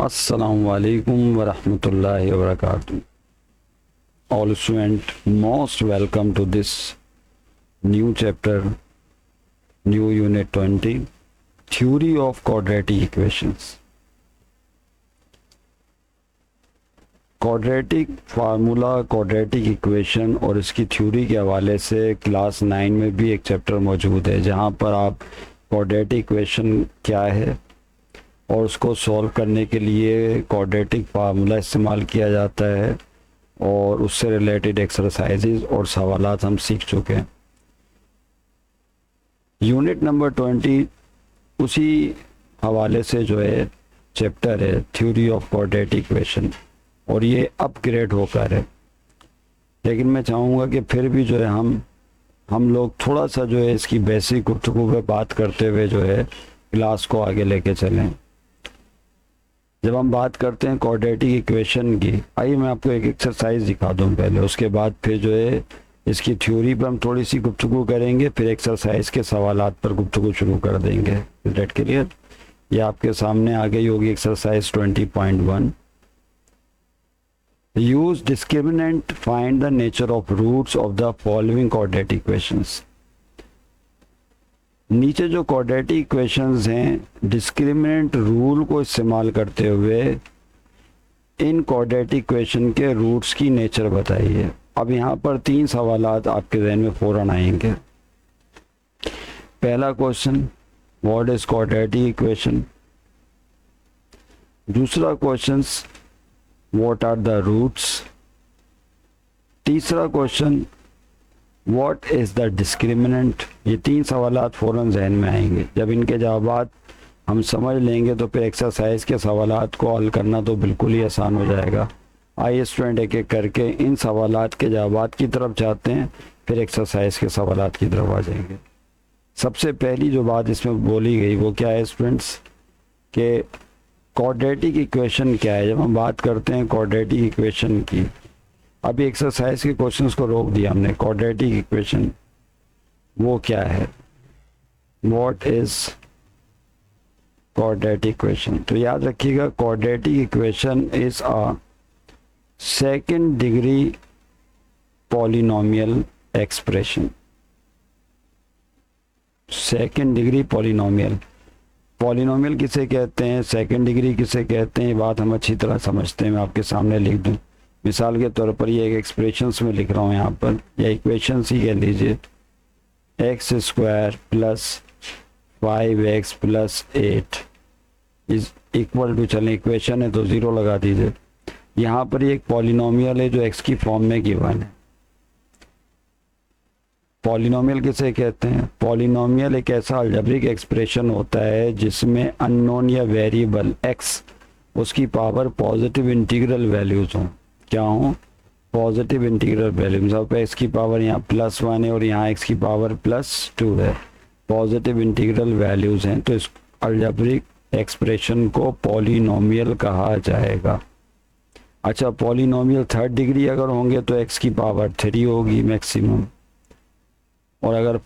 Assalamu alaikum wa rahmatullahi wa barakatuh. All students, most welcome to this new chapter, new unit 20, Theory of Quadratic Equations. Quadratic formula, quadratic equation और इसकी theory के हवाले से class 9 में भी एक chapter मौजूद है जहां पर आप क्वाड्रेटिक इक्वेशन क्या है और उसको सॉल्व करने के लिए क्वाड्रेटिक फार्मूला इस्तेमाल किया जाता है और उससे रिलेटेड एक्सरसाइजेज और सवालात हम सीख चुके हैं। यूनिट नंबर 20 उसी हवाले से जो है चैप्टर है, थ्योरी ऑफ क्वाड्रेटिक इक्वेशन, और ये अपग्रेड होकर है। लेकिन मैं चाहूँगा कि फिर भी जो है हम लोग थोड़ा सा जो है इसकी बेसिक गुफ्तगू पे बात करते हुए जो है क्लास को आगे लेके चलें। जब हम बात करते हैं क्वाड्रेटिक इक्वेशन की, आइए मैं आपको एक एक्सरसाइज दिखा दूं पहले, उसके बाद फिर जो है इसकी थ्योरी पर हम थोड़ी सी गुफ्तगू करेंगे, फिर एक्सरसाइज के सवालात पर गुफ्तगू शुरू कर देंगे। Is that clear? ये आपके सामने आ गई होगी exercise 20.1। Use discriminant, find the nature of roots of the following quadratic equations. नीचे जो क्वाड्रेटिक इक्वेशंस हैं, डिस्क्रिमिनेंट रूल को इस्तेमाल करते हुए इन क्वाड्रेटिक इक्वेशन के रूट्स की नेचर बताइए। अब यहाँ पर 3 सवालात आपके जहन में फौरन आएंगे। पहला question, what is quadratic equation. दूसरा question, what are the roots. तीसरा question, what is the discriminant. ये 3 सवालात फौरन जहन में आएंगे। जब इनके जवाब हम समझ लेंगे तो फिर एक्सरसाइज के सवालात को हल करना तो बिल्कुल ही आसान हो जाएगा। आइए स्टूडेंट एक एक करके इन सवालात के जवाब की तरफ जाते हैं, फिर एक्सरसाइज के सवालात की तरफ आ जाएंगे। सबसे पहली जो बात इसमें बोली गई वो क्या है स्टूडेंट्स, कि क्वाड्रेटिक इक्वेशन क्या है। जब हम बात करते हैं क्वाड्रेटिक इक्वेशन की, अभी एक्सरसाइज के क्वेश्चंस को रोक दिया हमने। क्वाड्रेटिक इक्वेशन वो क्या है, व्हाट इज क्वाड्रेटिक इक्वेशन। तो याद रखिएगा, quadratic equation is a second degree polynomial expression. Second degree polynomial, polynomial किसे कहते हैं, सेकंड डिग्री किसे कहते हैं, ये बात हम अच्छी तरह समझते हैं। मैं आपके सामने लिख दूं, मिसाल के तौर पर ये एक एक्सप्रेशंस में लिख रहा हूँ यहाँ पर, या इक्वेशंस ही कह लीजिए। x² + 5x + 8 is equal to, चलें इक्वेशन है तो 0 लगा दीजिए। यहाँ पर ये एक पॉलिनोमियल है जो x की फॉर्म में गिवन है। पॉलिनोमियल किसे कहते हैं, पॉलिनोमियल एक ऐसा अलजेब्रिक एक्सप्रेशन होता है जिसमें अननोन या वेरिएबल x उसकी पावर पॉजिटिव इंटीग्रल वैल्यूज हों। क्या हो, पॉजिटिव इंटीग्रल वैल्यूज। अब x की पावर यहाँ +1 है और यहाँ x की पावर +2 है, पॉजिटिव इंटीग्रल वैल्यूज हैं, तो इस अलजेब्रिक एक्सप्रेशन को पॉलिनोमियल कहा जाएगा। अच्छा, पॉलिनोमियल 3rd डिग्री अगर होंगे तो x की पावर 3 होगी मैक्सिमम, और अगर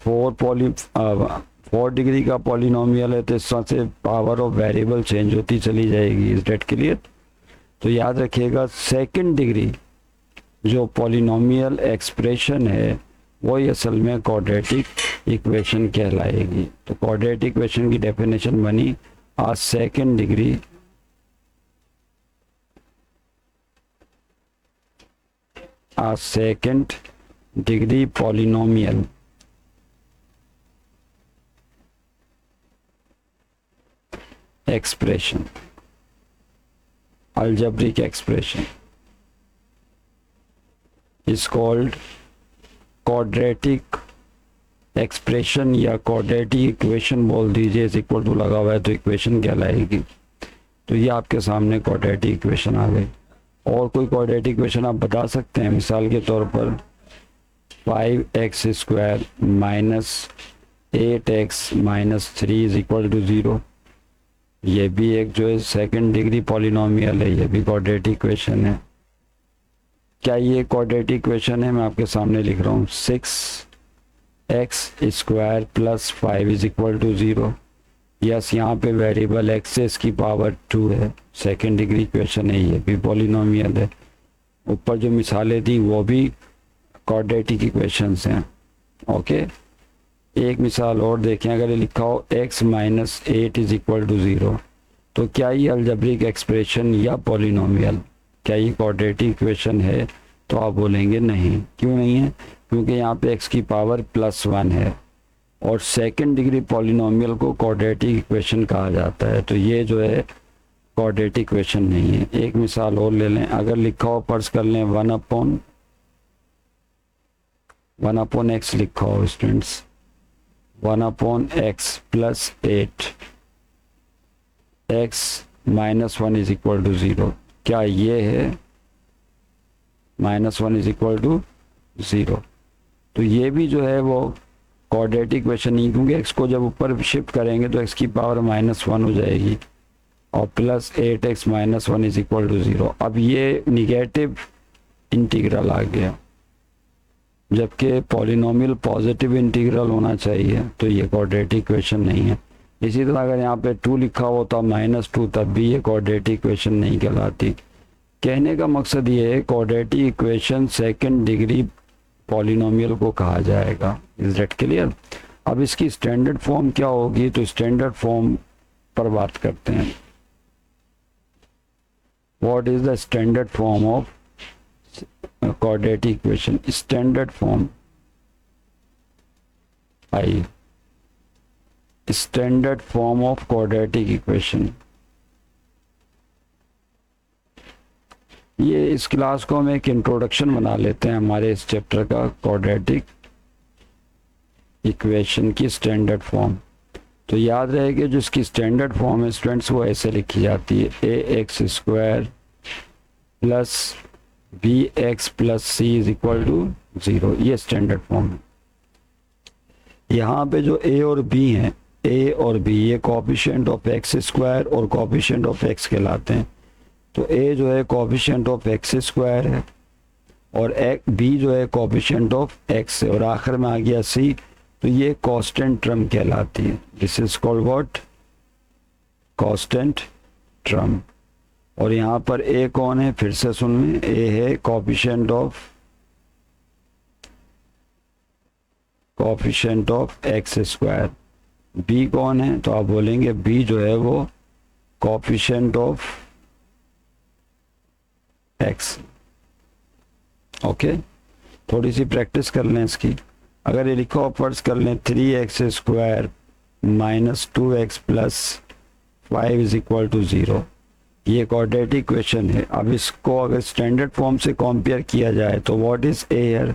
4 डिग्री का पॉलिनोमियल है तो इस तरह से पावर ऑफ वेरिएबल चेंज होती चली जाएगी। Is that clear? तो याद रखिएगा, सेकंड डिग्री जो पॉलिनोमियल एक्सप्रेशन है वही असल में क्वाड्रेटिक इक्वेशन कहलाएगी। तो क्वाड्रेटिक इक्वेशन की डेफिनेशन बनी a second degree polynomial expression, algebraic expression is called quadratic expression या quadratic equation बोल दीजिए, इज इक्वल टू लगा हुआ है तो इक्वेशन कहलाएगी। तो ये आपके सामने quadratic इक्वेशन आ गई। और कोई quadratic इक्वेशन आप बता सकते हैं, मिसाल के तौर पर 5x² - 8x - 3 is equal to 0। ये भी एक जो है सेकंड डिग्री पॉलिनोमियल है, ये भी क्वाड्रेटिक इक्वेशन है। क्या ये क्वाड्रेटिक इक्वेशन है? मैं आपके सामने लिख रहा हूँ 6x² + 5 is equal to 0। Yes, यहाँ पे वेरिएबल एक्स की पावर 2 है, सेकंड डिग्री इक्वेशन है, ये भी पॉलिनोमियल है। ऊपर जो मिसालें दी वो भी क्वाड्रेटिक इक्वेशंस हैं। ओके, एक मिसाल और देखें, अगर ये लिखा हो x minus 8 is equal to 0, तो क्या ये अलजेब्रिक एक्सप्रेशन या पॉलिनोमियल, क्या ये क्वाड्रेटिक इक्वेशन है? तो आप बोलेंगे नहीं। क्यों नहीं है? क्योंकि यहाँ पे x की पावर +1 है और सेकंड डिग्री पॉलिनोमियल को क्वाड्रेटिक इक्वेशन कहा जाता है, तो ये जो है क्वाड्रेटिक इक्वेशन नहीं है। एक मिसाल और ले लें, अगर लिखा हो, फर्ज कर लें 1 अपॉन x लिखा हो students, 1/x plus 8, x minus 1 is equal to 0, क्या ये है -1 इज इक्वल टू 0? तो ये भी जो है वो क्वाड्रेटिक इक्वेशन नहीं, क्योंकि x को जब ऊपर शिफ्ट करेंगे तो x की पावर -1 हो जाएगी और plus 8x minus 1 is equal to 0। अब ये निगेटिव इंटीग्रल आ गया, जबकि पॉलिनोमियल पॉजिटिव इंटीग्रल होना चाहिए, तो ये क्वाड्रेटिक इक्वेशन नहीं है। इसी तरह अगर यहाँ पे 2 लिखा होता -2, तब भी ये क्वाड्रेटिक इक्वेशन नहीं कहलाती। कहने का मकसद ये है, quadratic equation second degree polynomial को कहा जाएगा। Is that clear? अब इसकी स्टैंडर्ड फॉर्म क्या होगी, तो स्टैंडर्ड फॉर्म पर बात करते हैं। What is the standard form of quadratic equation? Standard form, standard form of quadratic equation। ये इस क्लास को हम एक इंट्रोडक्शन बना लेते हैं हमारे इस चैप्टर का, क्वाड्रेटिक इक्वेशन की स्टैंडर्ड फॉर्म। तो याद रहे कि जो इसकी स्टैंडर्ड फॉर्म है स्टूडेंट्स, वो ऐसे लिखी जाती है, ax² plus bx plus c is equal to 0। ये स्टैंडर्ड फॉर्म है। यहाँ पे जो a और b हैं, a और b, ये कोएफिशिएंट ऑफ x² और कोएफिशिएंट ऑफ x कहलाते हैं। तो a जो है कोएफिशिएंट ऑफ x² है और b जो है कोएफिशिएंट ऑफ x है, और आखिर में आ गया c, तो ये कांस्टेंट टर्म कहलाती है। This is called what? Constant term. और यहाँ पर a कौन है, फिर से सुन लें, a है कोएफिशिएंट ऑफ x²। b कौन है, तो आप बोलेंगे b जो है वो कोएफिशिएंट ऑफ x। ओके, थोड़ी सी प्रैक्टिस कर लें इसकी। अगर ये लिखो हो, फर्ज कर लें 3x² minus 2x plus 5 is equal to 0, ये क्वाड्रेटिक इक्वेशन है। अब इसको अगर स्टैंडर्ड फॉर्म से कंपेयर किया जाए तो what is a here?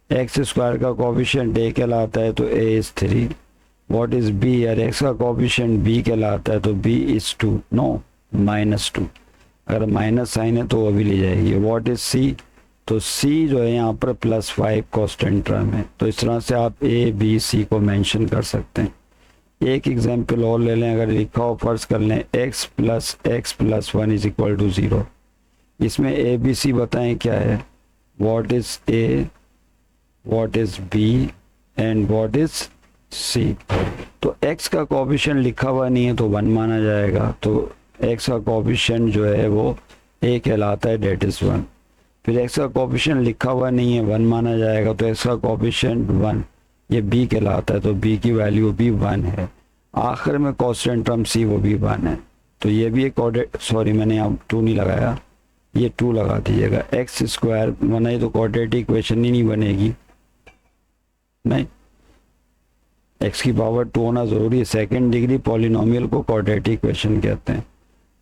x² का कोएफिशिएंट a कहलाता है, तो a is 3। What is b here? x का कोएफिशिएंट b कहलाता है, तो b इज 2, नो -2। अगर माइनस साइन है तो वो भी ले जाएगी। What is c? तो c जो है यहाँ पर +5 कांस्टेंट टर्म है। तो इस तरह से आप a b c को मेंशन कर सकते हैं। एक एग्जाम्पल और ले लें, अगर लिखा हो, फर्ज कर लें x plus 1 is equal to 0। इसमें a b c बताएं क्या है? What is a, what is b and what is c। तो x का कोएफिशिएंट लिखा हुआ नहीं है तो 1 माना जाएगा, तो x का कोएफिशिएंट जो है वो a कहलाता है, डेट इज 1। फिर x का कोएफिशिएंट लिखा हुआ नहीं है, 1 माना जाएगा, तो x का कोएफिशिएंट 1, ये b कहलाता है, तो b की वैल्यू भी 1 है। आखिर में कांस्टेंट टर्म c वो भी 1 है, तो ये भी एक सॉरी मैंने यहाँ 2 नहीं लगाया, ये 2 लगा दीजिएगा। x² बनाई तो क्वाड्रेटिक इक्वेशन ही नहीं बनेगी, नहीं, x की पावर 2 होना ज़रूरी है। सेकंड डिग्री पॉलिनोमियल को क्वाड्रेटिक इक्वेशन कहते हैं।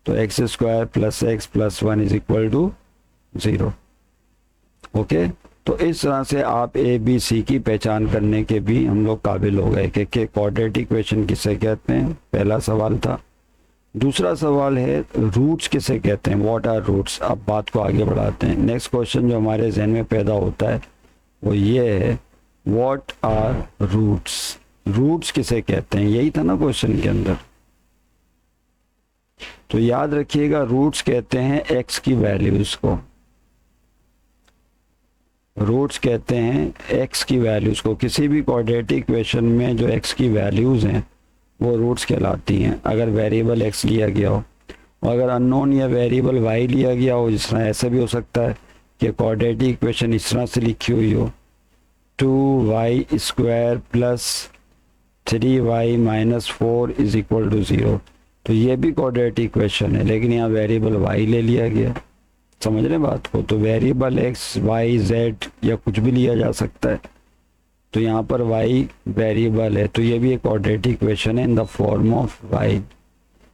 तो x² plus x plus 1 is equal to 0। Okay, तो इस तरह से आप a b c की पहचान करने के भी हम लोग काबिल हो गए कि क्वाड्रेटिक इक्वेशन किसे कहते हैं। पहला सवाल था। दूसरा सवाल है रूट्स किसे कहते हैं, व्हाट आर रूट्स। अब बात को आगे बढ़ाते हैं। नेक्स्ट क्वेश्चन जो हमारे जहन में पैदा होता है वो ये है, व्हाट आर रूट्स। रूट्स किसे कहते हैं, यही था ना क्वेश्चन के अंदर। तो याद रखिएगा, रूट्स कहते हैं x की वैल्यूज को, रूट्स कहते हैं x की वैल्यूज को। किसी भी क्वाड्रेटिक इक्वेशन में जो x की वैल्यूज हैं वो रूट्स कहलाती हैं अगर वेरिएबल एक्स लिया गया हो। और अगर अननोन या वेरिएबल वाई लिया गया हो, जिस तरह ऐसा भी हो सकता है कि क्वाड्रेटिक इक्वेशन इस तरह से लिखी हुई हो 2y² plus 3y minus 4 is equal to 0, तो ये भी क्वाड्रेटिक इक्वेशन है, लेकिन यहाँ वेरिएबल y ले लिया गया। समझ रहे हैं बात को? तो वेरिएबल x y z या कुछ भी लिया जा सकता है, तो यहाँ पर y वेरिएबल है, तो ये भी एक क्वाड्रेटिक इक्वेशन है in the form of y।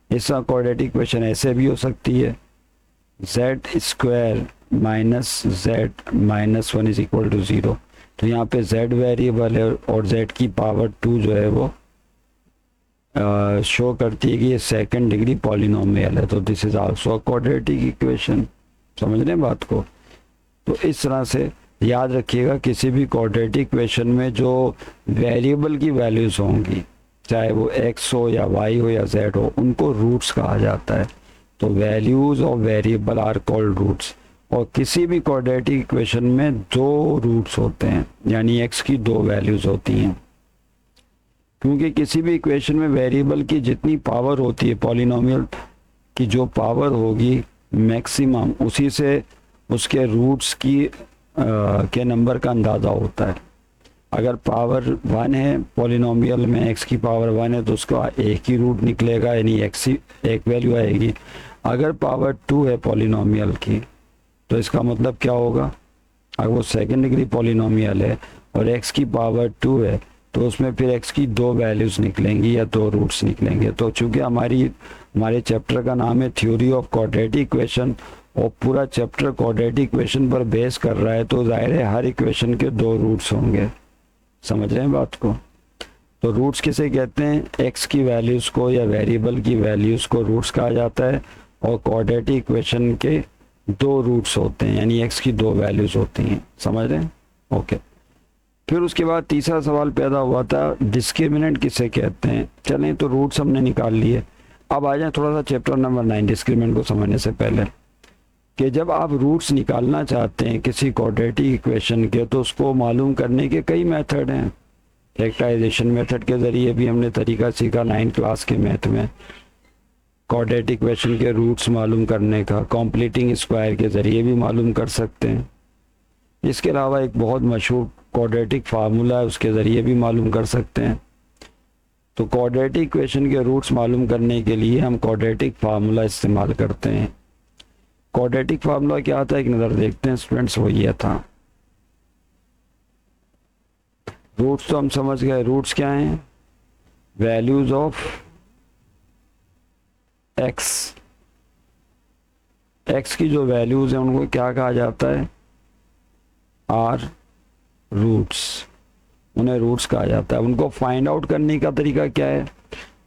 इसका क्वाड्रेटिक इक्वेशन ऐसे भी हो सकती है z² minus z minus 1 is equal to 0, तो यहाँ पे z वेरिएबल है और z की पावर 2 जो है वो शो करती है कि ये सेकंड डिग्री पॉलिनोमियल है, तो this is also a quadratic equation. समझ रहे हैं बात को? तो इस तरह से याद रखिएगा, किसी भी क्वाड्रेटिक इक्वेशन में जो वेरिएबल की वैल्यूज होंगी, चाहे वो x हो या y हो या z हो, उनको रूट्स कहा जाता है। तो values of variable are called roots. और किसी भी क्वाड्रेटिक इक्वेशन में दो रूट्स होते हैं, यानी x की दो वैल्यूज होती हैं, क्योंकि किसी भी इक्वेशन में वेरिएबल की जितनी पावर होती है, पॉलिनोमियल की जो पावर होगी मैक्सिमम, उसी से उसके रूट्स की के नंबर का अंदाज़ा होता है। अगर पावर 1 है पॉलिनोमियल में, x की पावर 1 है, तो उसका एक ही रूट निकलेगा, यानी x ही एक वैल्यू आएगी। अगर पावर 2 है पॉलिनोमियल की, तो इसका मतलब क्या होगा? अगर वो सेकंड डिग्री पॉलिनोमियल है और x की पावर 2 है, तो उसमें फिर x की दो वैल्यूज निकलेंगी या दो रूट्स निकलेंगे। तो चूंकि हमारे चैप्टर का नाम है थ्योरी ऑफ क्वाड्रेटिक इक्वेशन और पूरा चैप्टर क्वाड्रेटिक इक्वेशन पर बेस कर रहा है, तो जाहिर है हर इक्वेशन के दो रूट्स होंगे। समझ रहे हैं बात को? तो रूट्स किसे कहते हैं? x की वैल्यूज को या वेरिएबल की वैल्यूज को रूट्स कहा जाता है, और क्वाड्रेटिक इक्वेशन के दो रूट्स होते हैं, यानी x की दो वैल्यूज होती हैं। समझ रहे हैं? ओके। फिर उसके बाद तीसरा सवाल पैदा हुआ था, डिस्क्रिमिनेंट किसे कहते हैं। चलें, तो रूट्स हमने निकाल लिए। अब आ जाए थोड़ा सा चैप्टर नंबर 9 डिस्क्रिमिनेंट को समझने से पहले, कि जब आप रूट्स निकालना चाहते हैं किसी क्वाड्रेटिक इक्वेशन के, तो उसको मालूम करने के कई मेथड हैं। फैक्टराइजेशन मेथड के ज़रिए भी हमने तरीका सीखा 9 क्लास के मैथ में क्वाड्रेटिक इक्वेशन के रूट्स मालूम करने का। कॉम्प्लीटिंग स्क्वायर के ज़रिए भी मालूम कर सकते हैं। इसके अलावा एक बहुत मशहूर क्वाड्रेटिक फार्मूला है, उसके ज़रिए भी मालूम कर सकते हैं। तो क्वाड्रेटिक इक्वेशन के रूट्स मालूम करने के लिए हम क्वाड्रेटिक फार्मूला इस्तेमाल करते हैं। क्वाड्रेटिक फार्मूला क्या आता है, एक नज़र देखते हैं स्टूडेंट्स। वो ये था, रूट्स तो हम समझ गए। रूट्स क्या हैं? Values of x. एक्स की जो वैल्यूज हैं उनको क्या कहा जाता है? Are roots. उन्हें रूट्स कहा जाता है। उनको फाइंड आउट करने का तरीका क्या है?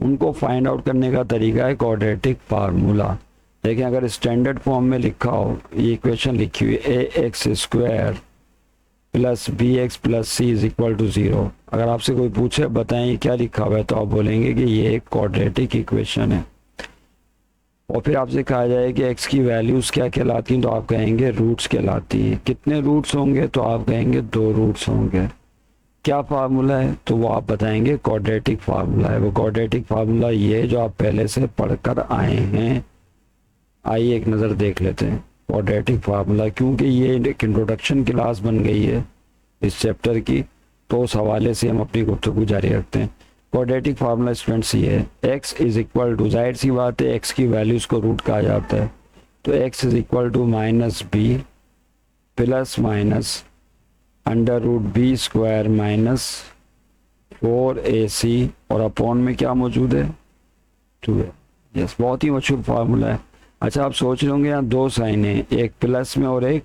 उनको फाइंड आउट करने का तरीका है क्वाड्रेटिक फार्मूला। लेकिन अगर स्टैंडर्ड फॉर्म में लिखा हो, ये इक्वेशन लिखी हुई ax² plus bx plus c is equal to 0, अगर आपसे कोई पूछे बताएं ये क्या लिखा हुआ है, तो आप बोलेंगे कि ये एक क्वाड्रेटिक इक्वेशन है। और फिर आपसे कहा जाए कि x की वैल्यूज़ क्या कहलाती हैं, तो आप कहेंगे रूट्स कहलाती हैं। कितने रूट्स होंगे, तो आप कहेंगे 2 रूट्स होंगे। क्या फार्मूला है, तो वो आप बताएंगे क्वाड्रेटिक फार्मूला है। वो क्वाड्रेटिक फार्मूला ये है जो आप पहले से पढ़कर आए हैं। आइए एक नज़र देख लेते हैं क्वाड्रेटिक फार्मूला, क्योंकि ये एक इंट्रोडक्शन क्लास बन गई है इस चैप्टर की, तो उस हवाले से हम अपनी गुफ्तगू जारी रखते हैं। क्वाड्रेटिक फार्मूला स्टूडेंट्स ये है, x इज इक्वल टू, जाहिर सी बात है x की वैल्यूज़ को रूट कहा जाता है, तो x is equal to -b plus minus √b² minus 4ac, और अपॉन में क्या मौजूद है? 2 है। यस, बहुत ही मशहूर फार्मूला है। अच्छा, आप सोच रहे होंगे यहाँ दो साइन है, एक प्लस में और एक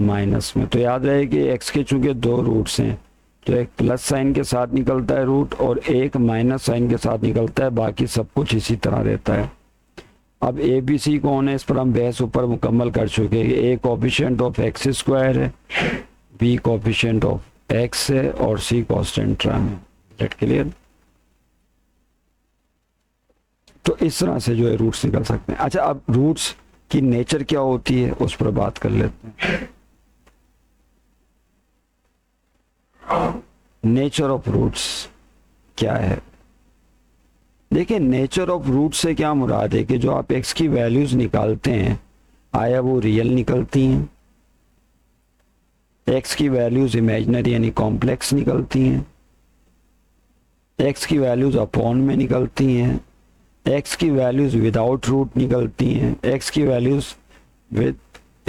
माइनस में, तो याद रहे कि x के चूंकि 2 रूट्स हैं, तो एक प्लस साइन के साथ निकलता है रूट और एक माइनस साइन के साथ निकलता है, बाकी सब कुछ इसी तरह रहता है। अब ए बी सी कौन है, इस पर हम बहस ऊपर मुकम्मल कर चुके हैं। ए कोफिशिएंट ऑफ x² है, बी कोफिशिएंट ऑफ x है, और सी कांस्टेंट टर्म है। That clear? तो इस तरह से जो है रूट्स निकल सकते हैं। अच्छा, अब रूट्स की नेचर क्या होती है उस पर बात कर लेते हैं। नेचर ऑफ रूट्स क्या है? देखिए नेचर ऑफ रूट से क्या मुराद है कि जो आप एक्स की वैल्यूज निकालते हैं आया वो रियल निकलती हैं, एक्स की वैल्यूज इमेजिनरी यानी कॉम्प्लेक्स निकलती हैं, एक्स की वैल्यूज अपॉन में निकलती हैं, एक्स की वैल्यूज विदाउट रूट निकलती हैं, एक्स की वैल्यूज विद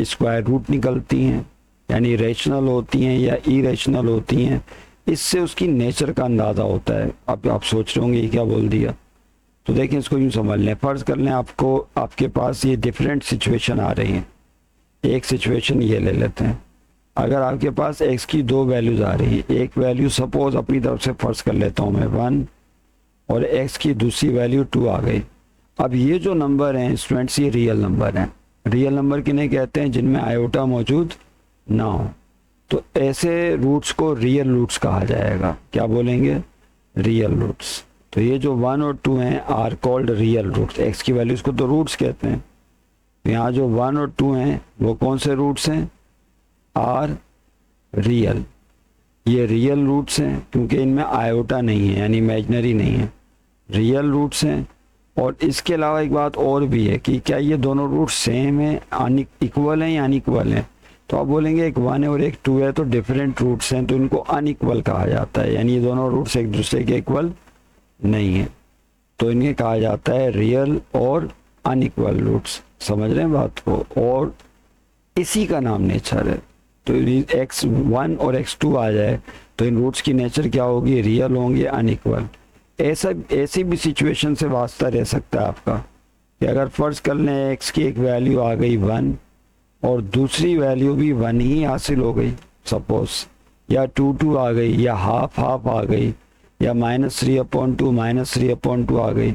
स्क्वायर रूट निकलती हैं, यानी रेशनल होती हैं या इरेशनल होती हैं। इससे उसकी नेचर का अंदाज़ा होता है। अब आप सोच रहे होंगे ये क्या बोल दिया, तो देखें इसको यूँ समझ लें। फ़र्ज़ कर लें आपको आपके पास ये डिफरेंट सिचुएशन आ रही हैं। एक सिचुएशन ये ले लेते हैं, अगर आपके पास एक्स की दो वैल्यूज़ आ रही हैं, एक वैल्यू सपोज अपनी तरफ से फ़र्ज़ कर लेता हूँ मैं 1 और एक्स की दूसरी वैल्यू 2 आ गई। अब ये जो नंबर हैं स्टूडेंट्स ये रियल नंबर हैं। रियल नंबर किन्हें कहते हैं? जिनमें आयोटा मौजूद ना हो। तो ऐसे रूट्स को रियल रूट्स कहा जाएगा। क्या बोलेंगे? Real roots. तो ये जो 1 और 2 हैं are called real roots. X की वैल्यूज़ को तो रूट्स कहते हैं। तो यहाँ जो 1 और 2 हैं वो कौन से रूट्स हैं? Are real. ये रियल रूट्स हैं क्योंकि इनमें आयोटा नहीं है यानी इमेजिनरी नहीं है, रियल रूट्स हैं। और इसके अलावा एक बात और भी है कि क्या ये दोनों रूट्स सेम है, इक्वल हैं या अनइक्वल हैं? तो आप बोलेंगे एक 1 है और एक 2 है तो डिफरेंट रूट्स हैं, तो इनको अनइक्वल कहा जाता है, यानी ये दोनों रूट्स एक दूसरे के इक्वल नहीं है, तो इन्हें कहा जाता है रियल और अनइक्वल रूट्स। समझ रहे हैं बात को? और इसी का नाम नेचर है। तो x1 और x2 आ जाए तो इन रूट्स की नेचर क्या होगी? रियल होंगे, अनइक्वल। ऐसी भी सिचुएशन से वास्ता रह सकता है आपका कि अगर फ़र्ज़ कर लें x की एक वैल्यू आ गई 1 और दूसरी वैल्यू भी 1 ही हासिल हो गई सपोज, या 2 आ गई, या हाफ आ गई, या -3/2 -3/2 आ गई,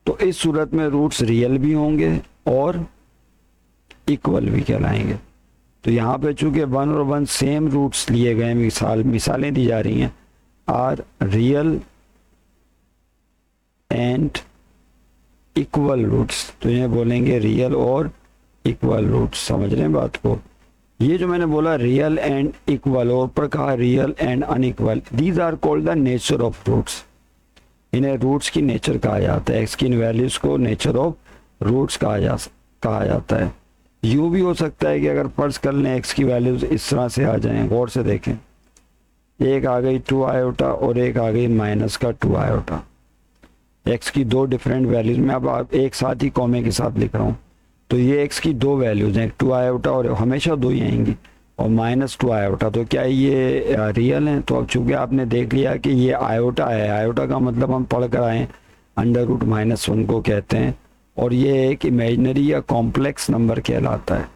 तो इस सूरत में रूट्स रियल भी होंगे और इक्वल भी कहलाएंगे। तो यहाँ पे चूंकि 1 और 1 सेम रूट्स लिए गए, मिसालें दी जा रही हैं, are real and equal roots, तो इन्हें बोलेंगे रियल और इक्वल रूट्स। समझ रहे हैं बात को? ये जो मैंने बोला रियल एंड इक्वल और ऊपर कहा real and unequal, these are called the nature of roots. इन्हें रूट्स की नेचर कहा जाता है। एक्स की इन वैल्यूज को नेचर ऑफ रूट्स कहा जाता है। यूँ भी हो सकता है कि अगर फर्ज कर लें एक्स की वैल्यूज इस तरह से आ जाएं, गौर से देखें, एक आ गई 2 आयोटा और एक आ गई -2 आयोटा। एक्स की दो डिफरेंट वैल्यूज में अब आप एक साथ ही कॉमे के साथ लिख रहा हूँ, तो ये एक्स की दो वैल्यूज हैं, 2 आयोटा और हमेशा 2 ही आएंगी, और -2 आयोटा। तो क्या ये रियल हैं? तो अब चूंकि आपने देख लिया कि ये आयोटा है, आयोटा का मतलब हम पढ़ कर आए √-1 को कहते हैं, और ये एक इमेजिनरी या कॉम्प्लेक्स नंबर कहलाता है।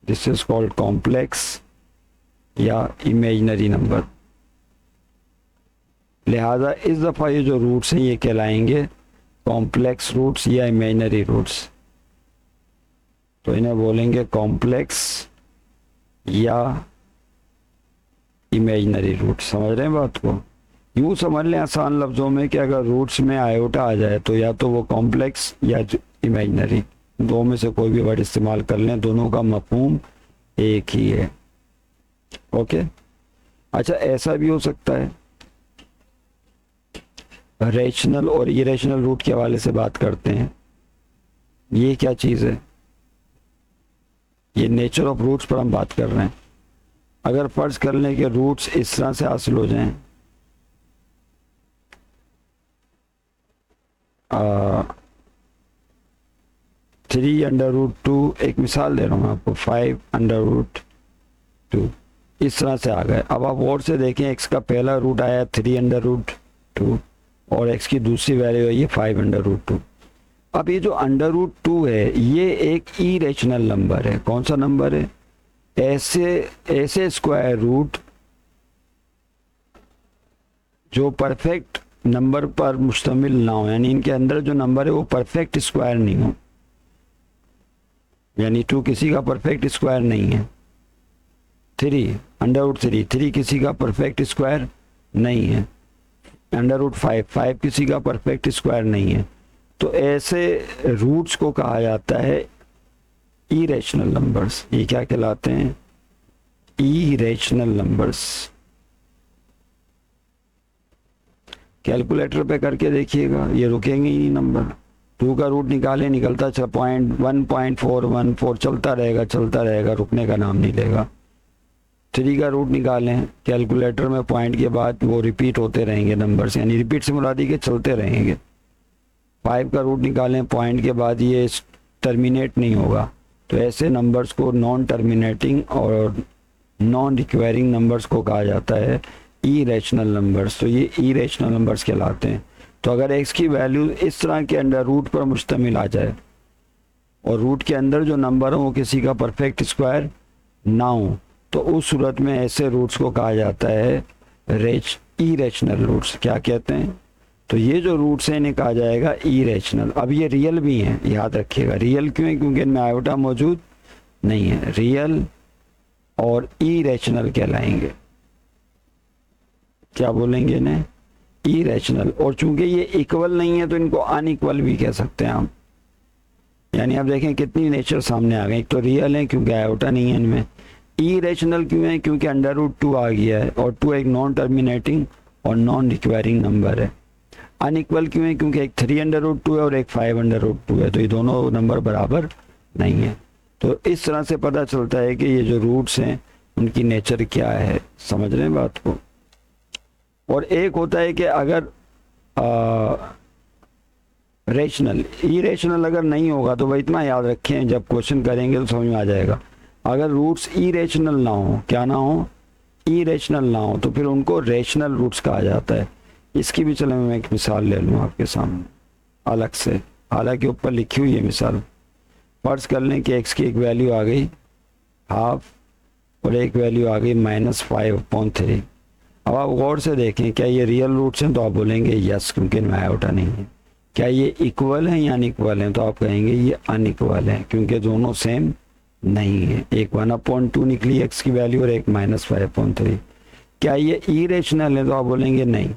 दिस इज कॉल्ड कॉम्प्लेक्स या इमेजिनरी नंबर। लिहाजा इस दफ़ा ये जो रूट्स हैं ये कहलाएंगे कॉम्प्लेक्स रूट्स या इमेजिनरी रूट्स। तो इन्हें बोलेंगे कॉम्प्लेक्स या इमेजिनरी रूट्स। समझ रहे हैं बात को? यूँ समझ लें आसान लफ्ज़ों में कि अगर रूट्स में आयोटा आ जाए तो या तो वो कॉम्प्लेक्स या इमेजिनरी, दो में से कोई भी वर्ड इस्तेमाल कर लें, दोनों का मफहूम एक ही है। ओके, अच्छा ऐसा भी हो सकता है, रेशनल और इरेशनल रूट के हवाले से बात करते हैं। ये क्या चीज़ है? ये नेचर ऑफ रूट्स पर हम बात कर रहे हैं। अगर फर्ज कर लें कि रूट्स इस तरह से हासिल हो जाएं, 3√2, एक मिसाल दे रहा हूँ आपको, 5√2 इस तरह से आ गए। अब आप और से देखें, एक्स का पहला रूट आया 3√2 और एक्स की दूसरी वैल्यू है ये 5√2। अब ये जो √2 है ये एक इरेशनल नंबर है। कौन सा नंबर है? ऐसे स्क्वायर रूट जो परफेक्ट नंबर पर मुश्तमिल ना हो, यानी इनके अंदर जो नंबर है वो परफेक्ट स्क्वायर नहीं हो, यानी 2 किसी का परफेक्ट स्क्वायर नहीं है, 3 किसी का परफेक्ट स्क्वायर नहीं है, √5 किसी का परफेक्ट स्क्वायर नहीं है। तो ऐसे रूट्स को कहा जाता है इरेशनल नंबर्स। ये क्या कहलाते हैं? Irrational numbers. कैलकुलेटर पे करके देखिएगा, ये रुकेंगे ही नहीं नंबर। 2 का रूट निकाले, निकलता 1.1414 चलता रहेगा, रुकने का नाम नहीं लेगा। 3 का रूट निकालें, कैलकुलेटर में पॉइंट के बाद वो रिपीट होते रहेंगे नंबर्स, यानी रिपीट से मुराद के चलते रहेंगे। 5 का रूट निकालें, पॉइंट के बाद ये टर्मिनेट नहीं होगा। तो ऐसे नंबर्स को नॉन टर्मिनेटिंग और नॉन रिक्वायरिंग नंबर्स को कहा जाता है इरेशनल नंबर्स। तो ये इरेशनल नंबर्स कहलाते हैं। तो अगर x की वैल्यू इस तरह के अंडर रूट पर मुश्तमिल आ जाए और रूट के अंदर जो नंबर हो वो किसी का परफेक्ट स्क्वायर ना हो, तो उस सूरत में ऐसे रूट्स को कहा जाता है इरेशनल रूट्स। क्या कहते हैं? तो ये जो रूट्स हैं इन्हें कहा जाएगा इरेशनल। अब ये रियल भी हैं, याद रखिएगा। रियल क्यों है? क्योंकि इनमें आयोटा मौजूद नहीं है। रियल और इरेशनल कहलाएंगे। क्या बोलेंगे इन्हें? इरेशनल। और चूंकि ये इक्वल नहीं है तो इनको अनइक्वल भी कह सकते हैं हम। यानी आप देखें कितनी नेचर सामने आ गई। एक तो रियल है क्योंकि आयोटा नहीं है इनमें। इरेशनल क्यों है? क्योंकि √2 आ गया है और 2 एक नॉन टर्मिनेटिंग और नॉन रिक्वायरिंग नंबर है। अनइक्वल क्यों है? क्योंकि एक 3√2 है और एक 5√2 है, तो ये दोनों नंबर बराबर नहीं है। तो इस तरह से पता चलता है कि ये जो रूट्स हैं उनकी नेचर क्या है। समझ रहे हैं बात को? और एक होता है कि अगर रेशनल, इरेशनल अगर नहीं होगा तो भाई इतना याद रखें, जब क्वेश्चन करेंगे तो समझ में आ जाएगा। अगर रूट्स इरेशनल ना हो, क्या ना हो? इरेशनल ना हो, तो फिर उनको रेशनल रूट्स कहा जाता है। इसकी भी चलो मैं एक मिसाल ले लूँ आपके सामने अलग से, हालांकि ऊपर लिखी हुई है मिसाल। फर्ज कर लें कि x की एक वैल्यू आ गई 1/2 और एक वैल्यू आ गई -5/3। अब आप गौर से देखें, क्या ये रियल रूट्स हैं? तो आप बोलेंगे यस, क्योंकि इनमें आयोटा नहीं है। क्या ये इक्वल हैं या अनइक्वल हैं? तो आप कहेंगे ये अनइक्वल हैं, क्योंकि दोनों सेम नहीं है। एक 1/2 निकली x की वैल्यू और एक -5/3। क्या ये इरेशनल है? तो आप बोलेंगे नहीं।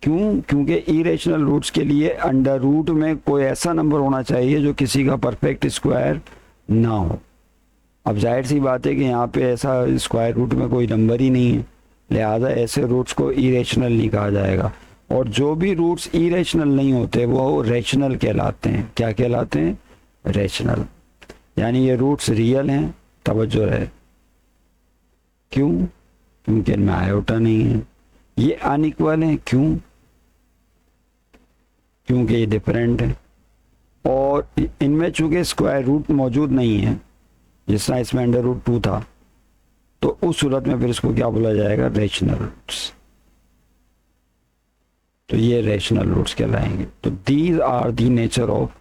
क्यों? क्योंकि इरेशनल रूट्स के लिए अंडर रूट में कोई ऐसा नंबर होना चाहिए जो किसी का परफेक्ट स्क्वायर ना हो। अब जाहिर सी बात है कि यहाँ पे ऐसा स्क्वायर रूट में कोई नंबर ही नहीं है, लिहाजा ऐसे रूट्स को इरेशनल नहीं कहा जाएगा। और जो भी रूट्स इरेशनल नहीं होते वो रेशनल कहलाते हैं। क्या कहलाते हैं? रेशनल। यानी ये रूट्स रियल हैं, तवज्जो रहे। क्यों? क्योंकि इनमें आयोटा नहीं है। ये अनइक्वल हैं, क्यों? क्योंकि ये डिफरेंट है। और इनमें चूंकि स्क्वायर रूट मौजूद नहीं है, जिस तरह इसमें √2 था, तो उस सूरत में फिर इसको क्या बोला जाएगा? Rational roots. तो ये रेशनल रूट्स कहलाएंगे। तो these are the nature of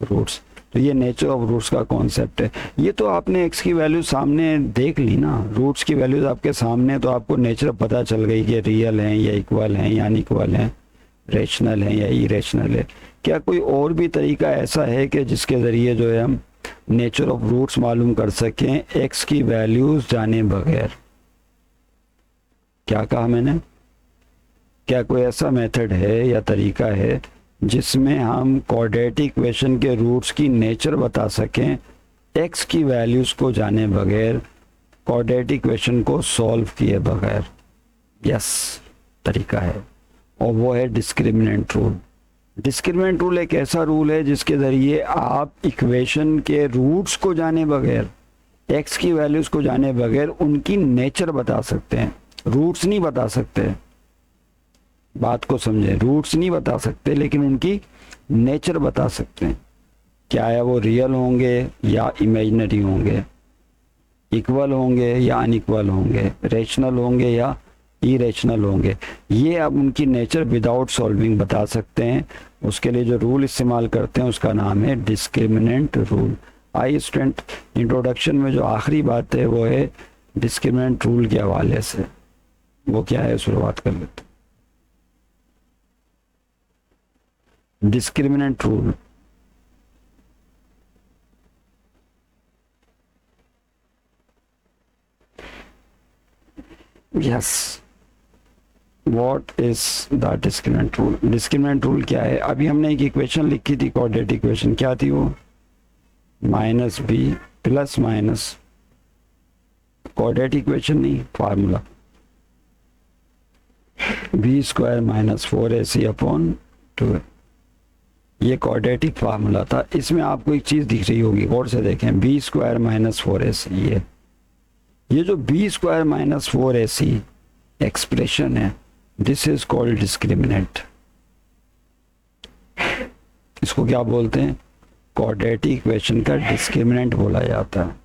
roots. तो ये नेचर ऑफ रूट्स का कॉन्सेप्ट है। ये तो आपने x की वैल्यू सामने देख ली ना, रूट्स की वैल्यूज आपके सामने, तो आपको नेचर पता चल गई कि रियल हैं या इक्वल हैं या अनइक्वल हैं, रेशनल हैं या इरेशनल है। क्या कोई और भी तरीका ऐसा है कि जिसके ज़रिए जो है हम नेचर ऑफ रूट्स मालूम कर सकें x की वैल्यूज जाने बगैर? क्या कहा मैंने? क्या कोई ऐसा मेथड है या तरीका है जिसमें हम क्वाड्रेटिक इक्वेशन के रूट्स की नेचर बता सकें x की वैल्यूज को जाने बगैर, क्वाड्रेटिक इक्वेशन को सॉल्व किए बगैर? यस, तरीका है, और वो है डिस्क्रिमिनेंट रूल। डिस्क्रिमिनेंट रूल एक ऐसा रूल है जिसके ज़रिए आप इक्वेशन के रूट्स को जाने बगैर, x की वैल्यूज को जाने बगैर उनकी नेचर बता सकते हैं। रूट्स नहीं बता सकते, बात को समझें। रूट्स नहीं बता सकते लेकिन उनकी नेचर बता सकते हैं। क्या है वो? रियल होंगे या इमेजिनरी होंगे, इक्वल होंगे या अनइक्वल होंगे, रेशनल होंगे या इरेशनल होंगे। ये आप उनकी नेचर विदाउट सॉल्विंग बता सकते हैं। उसके लिए जो रूल इस्तेमाल करते हैं उसका नाम है डिस्क्रिमिनेंट रूल। आइए स्टूडेंट, इंट्रोडक्शन में जो आखिरी बात है वो है डिस्क्रिमिनेंट रूल के हवाले से। वो क्या है, शुरुआत कर लेते हैं। Discriminant rule, yes, what is the discriminant rule? Discriminant rule क्या है? अभी हमने एक इक्वेशन लिखी थी, क्वाड्रेटिक इक्वेशन। क्या थी वो? -b plus minus, quadratic equation नहीं, formula B square minus 4ac upon 2। ये क्वाड्रेटिक फार्मूला था। इसमें आपको एक चीज़ दिख रही होगी, गौर से देखें, बी स्क्वायर माइनस 4ac। ये जो b square minus 4ac expression है, दिस इज कॉल्ड डिस्क्रिमिनेंट। इसको क्या बोलते हैं? क्वाड्रेटिक इक्वेशन का डिस्क्रिमिनेंट बोला जाता है।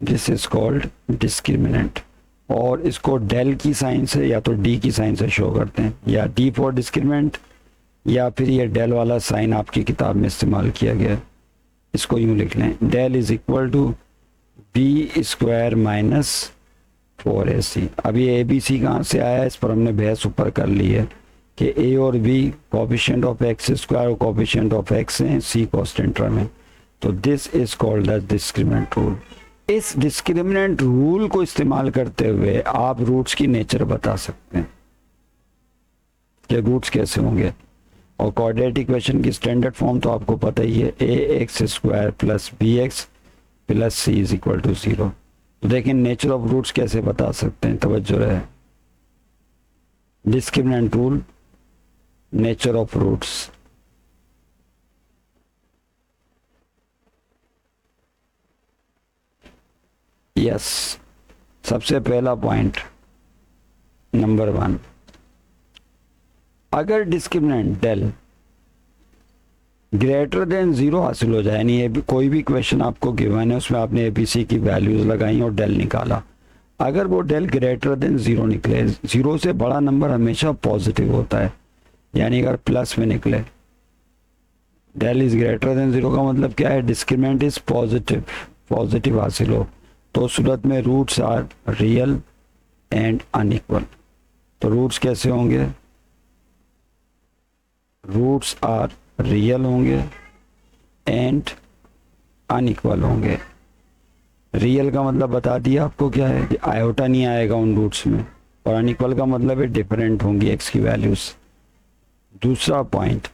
This is called discriminant. और इसको डेल की साइन से या तो डी की साइन से शो करते हैं, या डी फॉर डिस्क्रिमिनेंट, या फिर ये डेल वाला साइन आपकी किताब में इस्तेमाल किया गया है। इसको यूं लिख लें, del is equal to b square minus 4ac। अब ये ABC कहाँ से आया, इस पर हमने बहस ऊपर कर ली है कि A और B coefficient of x square और कोफिशिएंट ऑफ एक्स हैं, C कांस्टेंट टर्म है। तो this is called as discriminant rule. इस डिस्क्रिमिनेंट रूल को इस्तेमाल करते हुए आप रूट्स की नेचर बता सकते हैं कि रूट्स कैसे होंगे। और क्वाड्रेटिक इक्वेशन की स्टैंडर्ड फॉर्म तो आपको पता ही है, ax square plus bx plus c is equal to 0। तो देखें नेचर ऑफ रूट्स कैसे बता सकते हैं, तवज्जो रहे। Discriminant rule, nature of roots. Yes, सबसे पहला पॉइंट नंबर 1, अगर डिस्क्रिमिनेंट डेल ग्रेटर देन 0 हासिल हो जाए, यानी कोई भी क्वेश्चन आपको गिवन है, उसमें आपने ABC की वैल्यूज लगाई और डेल निकाला, अगर वो डेल ग्रेटर देन 0 निकले, 0 से बड़ा नंबर हमेशा पॉजिटिव होता है, यानी अगर प्लस में निकले, डेल इज ग्रेटर देन 0 का मतलब क्या है, डिस्क्रिमिनेंट इज पॉजिटिव, पॉजिटिव हासिल हो, तो सूरत में roots are real and unequal. तो रूट्स कैसे होंगे, रूट्स आर रियल होंगे एंड अनइक्वल होंगे। रियल का मतलब बता दिया आपको क्या है, आयोटा नहीं आएगा उन रूट्स में, और अनइक्वल का मतलब है डिफरेंट होंगी एक्स की वैल्यूज। दूसरा पॉइंट,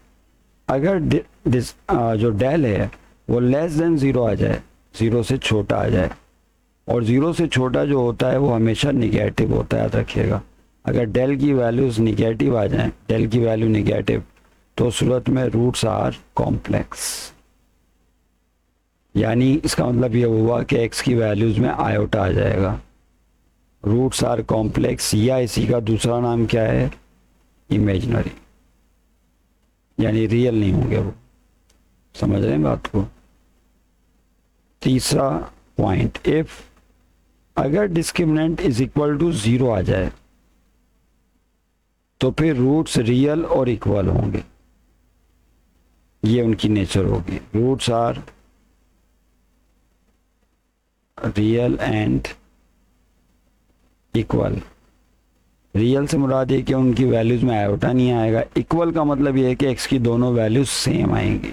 अगर जो डेल है वो लेस देन 0 आ जाए, 0 से छोटा आ जाए, और 0 से छोटा जो होता है वो हमेशा निगेटिव होता है, याद रखिएगा। अगर डेल की वैल्यूज निगेटिव आ जाएं, डेल की वैल्यू निगेटिव, तो सूरत में रूट्स आर कॉम्प्लेक्स, यानी इसका मतलब ये हुआ कि एक्स की वैल्यूज में आयोटा आ जाएगा। रूट्स आर कॉम्प्लेक्स, या इसी का दूसरा नाम क्या है, इमेजिनरी, यानी रियल नहीं होंगे वो। समझ रहे हैं बात को। तीसरा पॉइंट, इफ अगर डिस्क्रिमिनेंट इज इक्वल टू 0 आ जाए, तो फिर रूट्स रियल और इक्वल होंगे, ये उनकी नेचर होगी। Roots are real and equal. Real से मुराद है कि उनकी वैल्यूज में आयोटा नहीं आएगा, इक्वल का मतलब ये है कि एक्स की दोनों वैल्यूज सेम आएंगी।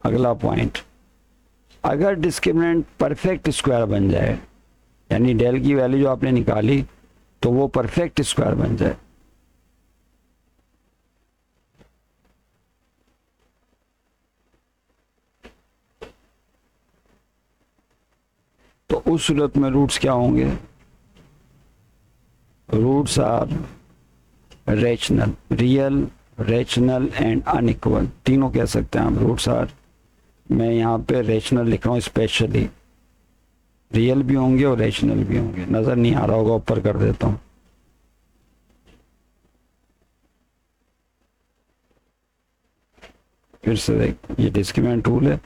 अगला पॉइंट, अगर डिस्क्रिमिनेंट परफेक्ट स्क्वायर बन जाए, यानी डेल की वैल्यू जो आपने निकाली तो वो परफेक्ट स्क्वायर बन जाए, तो उस सूरत में रूट्स क्या होंगे, roots are rational, real, rational and unequal, तीनों कह सकते हैं आप। रूट्स आर, मैं यहाँ पे रैशनल लिख रहा हूँ स्पेशली, रियल भी होंगे और रैशनल भी होंगे। नजर नहीं आ रहा होगा, ऊपर कर देता हूँ। फिर से देख, ये डिस्क्रिमिनेंट रूल है।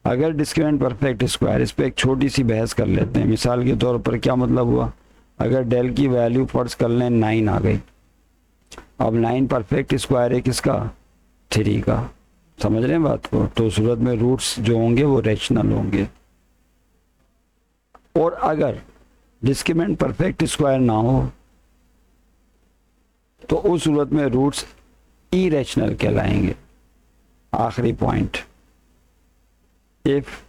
अगर डिस्क्रिमिनेंट परफेक्ट स्क्वायर, इस पे एक छोटी सी बहस कर लेते हैं। मिसाल के तौर पर क्या मतलब हुआ, अगर डेल की वैल्यू फर्ज कर लें 9 आ गई, अब 9 परफेक्ट स्क्वायर है किसका, 3 का। समझ रहे हैं बात को। तो सूरत में रूट्स जो होंगे वो रैशनल होंगे। और अगर डिस्क्रिमिनेंट परफेक्ट स्क्वायर ना हो, तो उस सूरत में रूट्स इरेशनल कहलाएंगे। आखिरी पॉइंट, इफ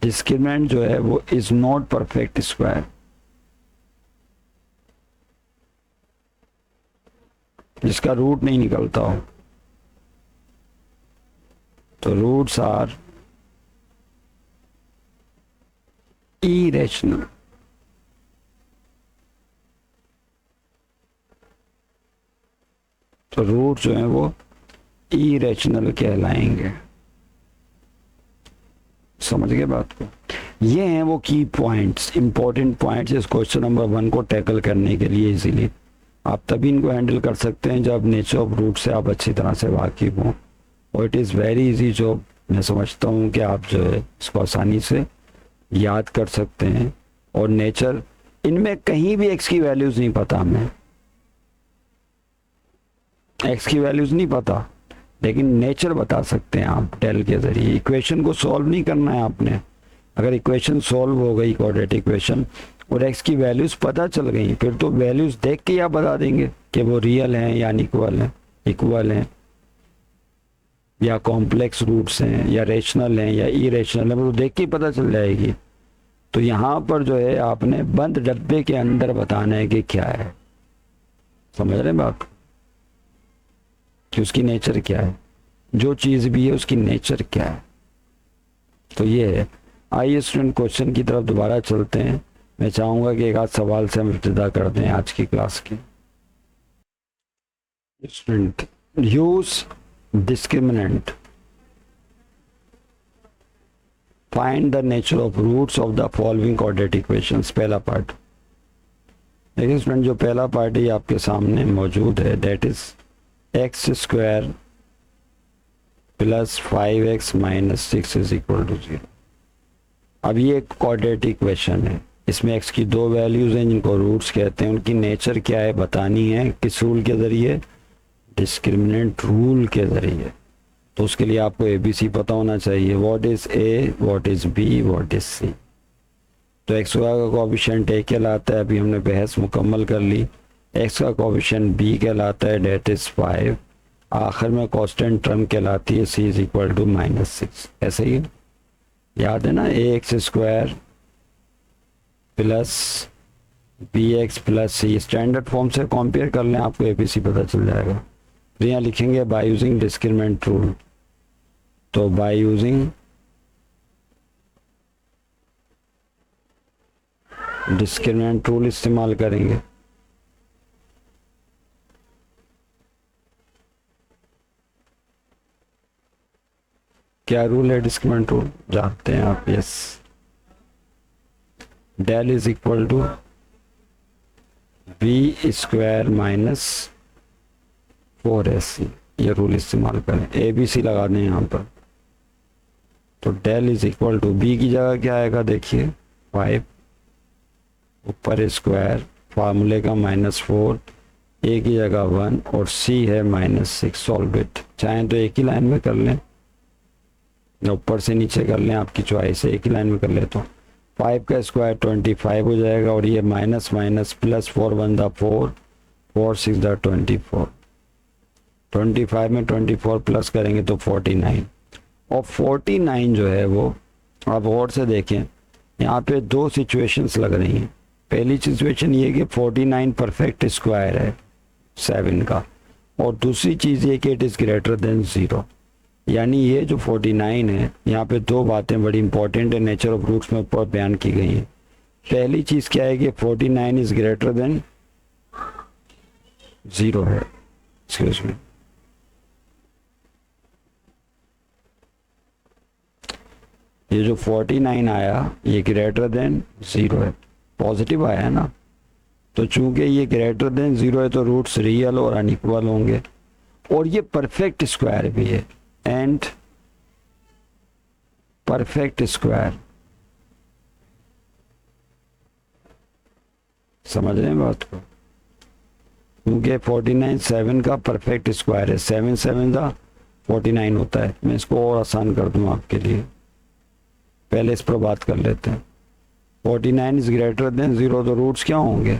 डिस्क्रिमिनेंट जो है वो इज नॉट परफेक्ट स्क्वायर, जिसका रूट नहीं निकलता हो, तो रूट्स आर इरेशनल। तो रूट जो है वो इरेशनल कहलाएंगे। समझ गए बात को? ये हैं वो की पॉइंट्स, इंपॉर्टेंट पॉइंट्स इस क्वेश्चन नंबर 1 को टैकल करने के लिए। इजीली आप तभी इनको हैंडल कर सकते हैं जब नेचर ऑफ रूट से आप अच्छी तरह से वाकिफ हों, और it is very easy job. मैं समझता हूँ कि आप जो है इसको आसानी से याद कर सकते हैं। और नेचर, इनमें कहीं भी एक्स की वैल्यूज़ नहीं पता, हमें एक्स की वैल्यूज़ नहीं पता, लेकिन नेचर बता सकते हैं आप डेल के ज़रिए। इक्वेशन को सॉल्व नहीं करना है आपने। अगर इक्वेशन सॉल्व हो गई, क्वाड्रेटिक इक्वेशन, और एक्स की वैल्यूज़ पता चल गई, फिर तो वैल्यूज़ देख के आप बता देंगे कि वो रियल हैं या इक्वल हैं या कॉम्प्लेक्स रूट्स हैं या रेशनल हैं या इरेशनल हैं, वो तो देख के ही पता चल जाएगी। तो यहाँ पर जो है आपने बंद डब्बे के अंदर बताना है कि क्या है। समझ रहे हैं बात कि उसकी नेचर क्या है, जो चीज़ भी है उसकी नेचर क्या है। तो ये है। आइए स्टूडेंट क्वेश्चन की तरफ दोबारा चलते हैं। मैं चाहूँगा कि एक आध सवाल से हम इब्तिदा कर दें आज की क्लास की। Student, use discriminant, find the nature of roots of the following quadratic equations. पहला पार्ट देखिए स्टूडेंट, जो पहला पार्ट ही आपके सामने मौजूद है, that is x square plus 5x minus 6 is equal to 0। अब ये एक क्वाड्रेटिक इक्वेशन है, इसमें x की दो वैल्यूज हैं जिनको रूट्स कहते हैं, उनकी नेचर क्या है बतानी है। किस रूल के ज़रिए? डिस्क्रिमिनेंट रूल के ज़रिए। तो उसके लिए आपको ABC पता होना चाहिए। What is A, what is B, what is C। तो x का कोएफिशिएंट A कहलाता है, अभी हमने बहस मुकम्मल कर ली। x का कोएफिशिएंट B कहलाता है, डेट इज़ 5। आखिर में कांस्टेंट टर्म कहलाती है C इज इक्वल टू -6। ऐसे ही याद है ना, ax square plus bx plus c। Standard form से कंपेयर कर लें, आपको ABC पता चल जाएगा। फिर यहाँ लिखेंगे बाय यूजिंग डिस्क्रिमिनेंट रूल। तो बाय यूजिंग डिस्क्रिमिनेंट रूल इस्तेमाल करेंगे। क्या रूल है डिस्क्रिमिनेंट रूल? जानते हैं आप? Yes, del is equal to b square minus 4ac। ये रूल इस्तेमाल करें, ABC लगा दें यहाँ पर। तो del is equal to b की जगह क्या आएगा देखिए, 5 ऊपर स्क्वायर फार्मूले का -4, a की जगह 1 और c है -6। Solve it. चाहें तो एक ही लाइन में कर लें, ऊपर से नीचे कर लें, आपकी चॉइस है। एक ही लाइन में कर ले तो 5 का स्क्वायर 25 हो जाएगा, और ये माइनस माइनस प्लस 4 1 दा 4, 4 6 दा 24। 25 में 24 प्लस करेंगे तो 49। और 49 जो है वो आप और से देखें, यहाँ पे दो सिचुएशंस लग रही हैं। पहली सिचुएशन ये कि 49 परफेक्ट स्क्वायर है 7 का, और दूसरी चीज़ ये कि इट इज़ ग्रेटर देन 0। यानी ये जो 49 है, यहाँ पे दो बातें बड़ी इंपॉर्टेंट है, नेचर ऑफ रूट्स में ऊपर बयान की गई हैं। पहली चीज़ क्या है कि 49 इज ग्रेटर देन 0 है। एक्सक्यूज मी, ये जो 49 आया ये ग्रेटर देन 0 है, पॉजिटिव आया है ना। तो चूंकि ये ग्रेटर देन 0 है तो रूट्स रियल और अनइक्वल होंगे, और ये परफेक्ट स्क्वायर भी है। एंड परफेक्ट स्क्वायर, समझ रहे हैं बात को? क्योंकि 49 7 का परफेक्ट स्क्वायर है, 7 7 का 49 होता है। मैं इसको और आसान कर दूं आपके लिए, पहले इस पर बात कर लेते हैं। 49 इज ग्रेटर देन 0, तो रूट्स क्या होंगे?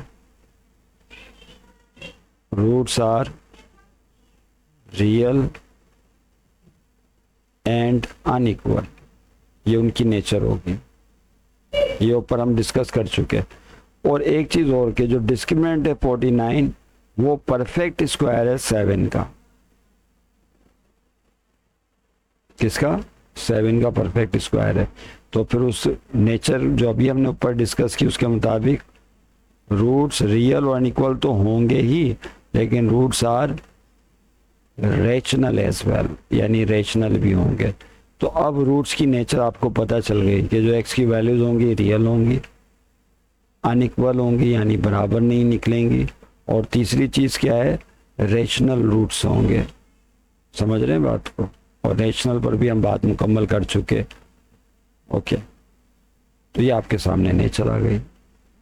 Roots are real and unequal, ये उनकी नेचर होगी। ये ऊपर हम डिस्कस कर चुके हैं। और एक चीज और के जो डिस्क्रिमिनेंट है 49, वो परफेक्ट स्क्वायर है 7 का। किसका? 7 का परफेक्ट स्क्वायर है। तो फिर उस नेचर जो अभी हमने ऊपर डिस्कस की उसके मुताबिक रूट्स रियल और अनइक्वल तो होंगे ही, लेकिन roots are rational as well, यानी रेशनल भी होंगे। तो अब रूट्स की नेचर आपको पता चल गई कि जो एक्स की वैल्यूज होंगी रियल होंगी, अनइक्वल होंगी यानी बराबर नहीं निकलेंगी, और तीसरी चीज़ क्या है, रेशनल रूट्स होंगे। समझ रहे हैं बात को? और रेशनल पर भी हम बात मुकम्मल कर चुके। ओके, तो ये आपके सामने नेचर आ गई,